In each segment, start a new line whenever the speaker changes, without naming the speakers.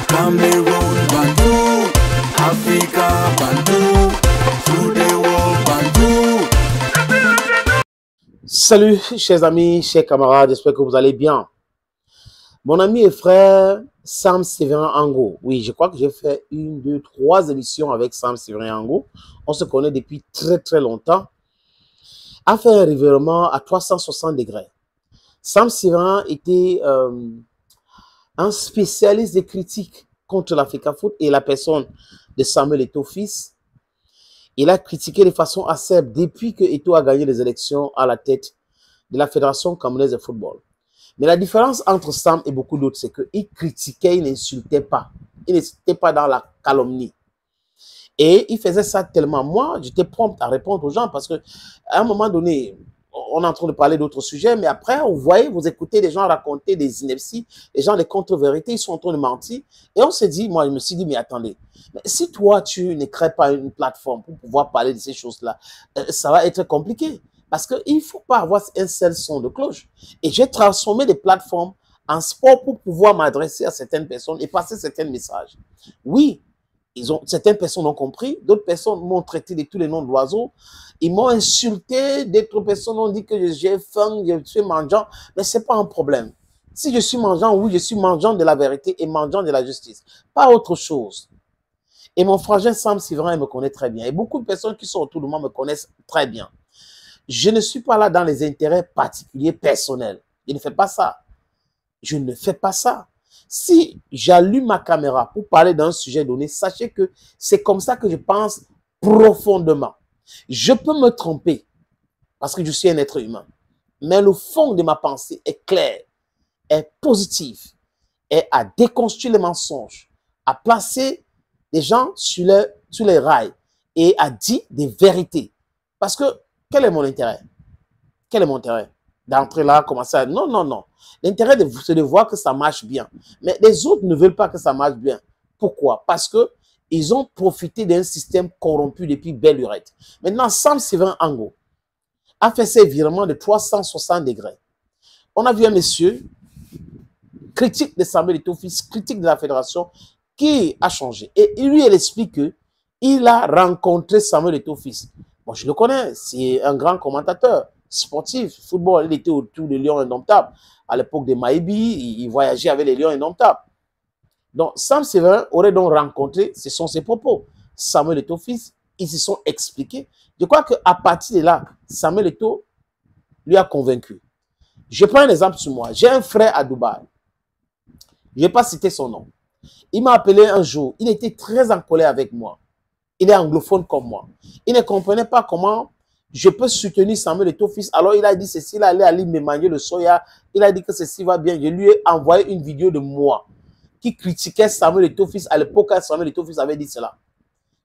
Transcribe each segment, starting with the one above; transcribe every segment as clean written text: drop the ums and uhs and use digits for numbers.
Cameroon Bantou, Africa Bantou, through the world Bantou.
Salut chers amis, chers camarades, j'espère que vous allez bien. Mon ami et frère Sam Séverin Ango, oui, je crois que j'ai fait 1, 2, 3 émissions avec Sam Séverin Ango. On se connaît depuis très longtemps. A fait un revirement à 360 degrés. Sam Séverin était un spécialiste des critiques contre l'Africa Foot et la personne de Samuel Eto'o fils. Il a critiqué de façon acerbe depuis que Eto'o a gagné les élections à la tête de la Fédération camerounaise de football. Mais la différence entre Sam et beaucoup d'autres, c'est qu'il critiquait, il n'insultait pas. Il n'était pas dans la calomnie. Et il faisait ça tellement. Moi, j'étais prompt à répondre aux gens parce qu'à un moment donné, on est en train de parler d'autres sujets, mais après, vous voyez, vous écoutez des gens raconter des inepties, des gens des contre-vérités, ils sont en train de mentir. Et on s'est dit, moi, je me suis dit, mais attendez, mais si toi, tu ne crées pas une plateforme pour pouvoir parler de ces choses-là, ça va être compliqué. Parce qu'il ne faut pas avoir un seul son de cloche. Et j'ai transformé des plateformes en sport pour pouvoir m'adresser à certaines personnes et passer certains messages. Oui, certaines personnes ont compris, d'autres personnes m'ont traité de tous les noms d'oiseaux. Ils m'ont insulté, d'autres personnes ont dit que j'ai faim, je suis mangeant, mais ce n'est pas un problème. Si je suis mangeant, oui, je suis mangeant de la vérité et mangeant de la justice. Pas autre chose. Et mon frangin Sam Séverin me connaît très bien. Et beaucoup de personnes qui sont autour de moi me connaissent très bien. Je ne suis pas là dans les intérêts particuliers personnels. Je ne fais pas ça. Je ne fais pas ça. Si j'allume ma caméra pour parler d'un sujet donné, sachez que c'est comme ça que je pense profondément. Je peux me tromper parce que je suis un être humain. Mais le fond de ma pensée est clair, est positif, est à déconstruire les mensonges, à placer les gens sur les rails et à dire des vérités. Parce que quel est mon intérêt? Quel est mon intérêt? D'entrer là, commencer à... Non, non, non. L'intérêt, c'est de voir que ça marche bien. Mais les autres ne veulent pas que ça marche bien. Pourquoi? Parce qu'ils ont profité d'un système corrompu depuis belle lurette. Maintenant, Sam Séverin Ango a fait ses virements de 360 degrés. On a vu un monsieur, critique de Samuel Eto'o fils, critique de la fédération, qui a changé. Et lui, il explique qu'il a rencontré Samuel Eto'o fils. Bon, je le connais, c'est un grand commentateur sportif, football, il était autour des Lions Indomptables. À l'époque de Maïbi, il voyageait avec les Lions Indomptables. Donc, Sam Séverin aurait donc rencontré, ce sont ses propos, Samuel Eto'o fils, ils se sont expliqués. Je crois qu'à partir de là, Samuel Eto'o lui a convaincu. Je prends un exemple sur moi. J'ai un frère à Dubaï. Je ne vais pas citer son nom. Il m'a appelé un jour, il était très en colère avec moi. Il est anglophone comme moi. Il ne comprenait pas comment je peux soutenir Samuel Eto'o fils. Alors il a dit ceci, il allait aller me manger le soya. Il a dit que ceci va bien. Je lui ai envoyé une vidéo de moi qui critiquait Samuel Eto'o fils à l'époque quand Samuel Eto'o fils avait dit cela.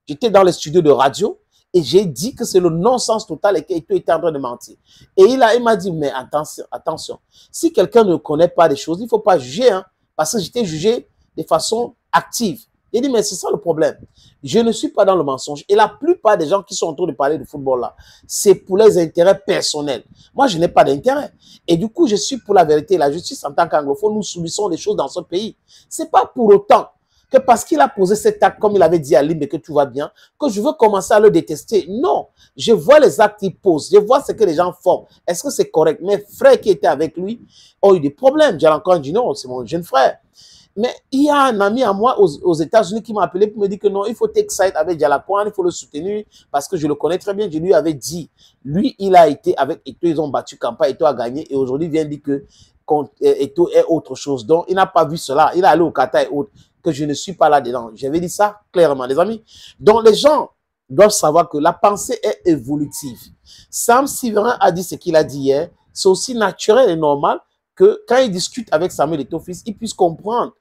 J'étais dans les studios de radio et j'ai dit que c'est le non-sens total et qu'Eto'o était en train de mentir. Et il m'a dit, mais attention, attention. Si quelqu'un ne connaît pas des choses, il ne faut pas juger, hein, parce que j'étais jugé de façon active. Il dit, mais c'est ça le problème. Je ne suis pas dans le mensonge. Et la plupart des gens qui sont en train de parler de football là, c'est pour les intérêts personnels. Moi, je n'ai pas d'intérêt. Et du coup, je suis pour la vérité et la justice en tant qu'anglophone. Nous subissons des choses dans ce pays. Ce n'est pas pour autant que parce qu'il a posé cet acte, comme il avait dit à Limbe, que tout va bien, que je veux commencer à le détester. Non. Je vois les actes qu'il pose. Je vois ce que les gens font. Est-ce que c'est correct? Mes frères qui étaient avec lui ont eu des problèmes. J'ai encore dit non, c'est mon jeune frère. Mais il y a un ami à moi aux États-Unis qui m'a appelé pour me dire que non, il faut take side avec Dialakouane, il faut le soutenir parce que je le connais très bien. Je lui avais dit, lui, il a été avec Eto'o, ils ont battu Kampa, Eto'o a gagné et aujourd'hui il vient dire que Eto'o est autre chose. Donc, il n'a pas vu cela. Il est allé au Qatar et autres, que je ne suis pas là-dedans. J'avais dit ça clairement, les amis. Donc, les gens doivent savoir que la pensée est évolutive. Sam Séverin a dit ce qu'il a dit hier. C'est aussi naturel et normal que quand il discute avec Samuel Eto'o fils, il puisse comprendre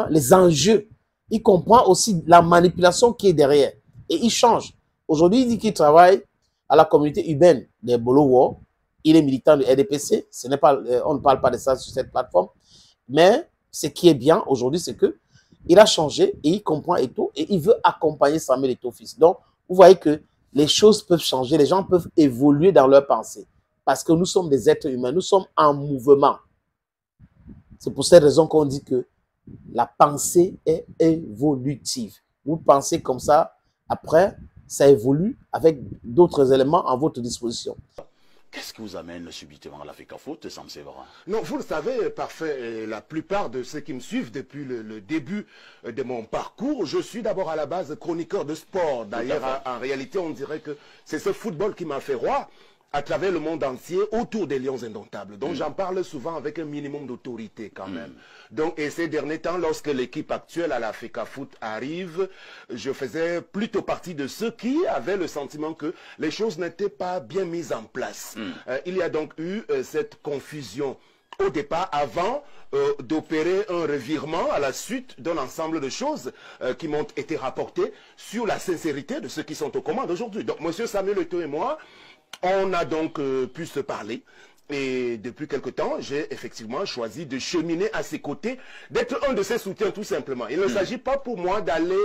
les enjeux. Il comprend aussi la manipulation qui est derrière. Et il change. Aujourd'hui, il dit qu'il travaille à la communauté urbaine des Bolowo. Il est militant du RDPC. On ne parle pas de ça sur cette plateforme. Mais ce qui est bien aujourd'hui, c'est qu'il a changé et il comprend Eto'o et il veut accompagner Samuel Eto'o fils. Donc, vous voyez que les choses peuvent changer. Les gens peuvent évoluer dans leur pensée. Parce que nous sommes des êtres humains. Nous sommes en mouvement. C'est pour cette raison qu'on dit que La pensée est évolutive. Vous pensez comme ça, après, ça évolue avec d'autres éléments à votre disposition.
Qu'est-ce qui vous amène subitement à la FECAFOOT, Sam Séverin?
Non, vous le savez, parfait, la plupart de ceux qui me suivent depuis le début de mon parcours, je suis d'abord à la base chroniqueur de sport. D'ailleurs, en réalité, on dirait que c'est ce football qui m'a fait roi à travers le monde entier autour des Lions Indomptables. Donc j'en parle souvent avec un minimum d'autorité quand même. Donc, et ces derniers temps, lorsque l'équipe actuelle à la FECAFOOT arrive, je faisais plutôt partie de ceux qui avaient le sentiment que les choses n'étaient pas bien mises en place. Il y a donc eu cette confusion au départ, avant d'opérer un revirement à la suite d'un ensemble de choses qui m'ont été rapportées sur la sincérité de ceux qui sont aux commandes aujourd'hui. Donc, M. Samuel Eto'o et moi, on a donc pu se parler. Et depuis quelque temps, j'ai effectivement choisi de cheminer à ses côtés, d'être un de ses soutiens tout simplement. Il ne s'agit pas pour moi d'aller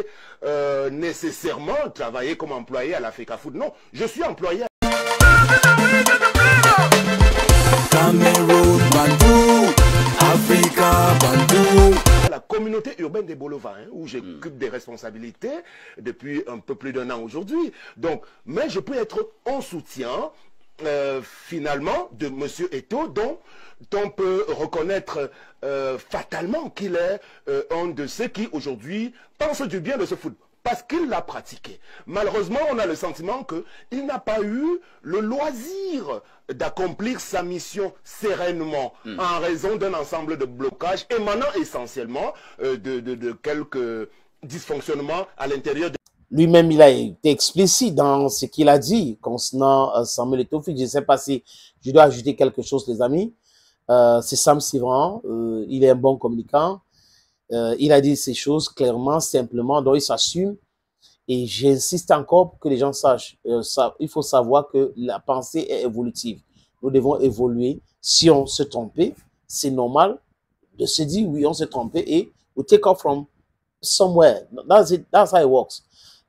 nécessairement travailler comme employé à la FECAFOOT. Non, je suis employé.
Cameroun, Bantou, Africa, Bantou.
La communauté urbaine des Bolova, où j'occupe des responsabilités depuis un peu plus d'un an aujourd'hui. Donc, mais je peux être en soutien finalement de M. Eto'o, dont on peut reconnaître fatalement qu'il est un de ceux qui aujourd'hui pensent du bien de ce football. Parce qu'il l'a pratiqué. Malheureusement, on a le sentiment qu'il n'a pas eu le loisir d'accomplir sa mission sereinement en raison d'un ensemble de blocages émanant essentiellement de quelques dysfonctionnements à l'intérieur de...
Lui-même, il a été explicite dans ce qu'il a dit concernant Samuel Eto'o. Je ne sais pas si je dois ajouter quelque chose, les amis. C'est Sam Séverin. Il est un bon communicant. Il a dit ces choses clairement, simplement, donc il s'assume. Et j'insiste encore pour que les gens sachent. Il faut savoir que la pensée est évolutive. Nous devons évoluer. Si on se trompait, c'est normal de se dire oui, on s'est trompé et we take off from somewhere. That's it. That's how it works.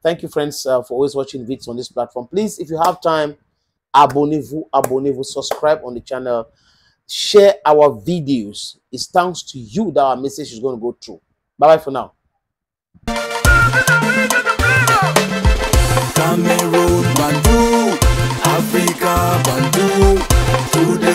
Thank you, friends, for always watching videos on this platform. Please, if you have time, abonnez-vous, subscribe on the channel. Share our videos. It's thanks to you that our message is going to go through. Bye-bye for now.
Cameroun, Bantou, Africa, Bantou, to the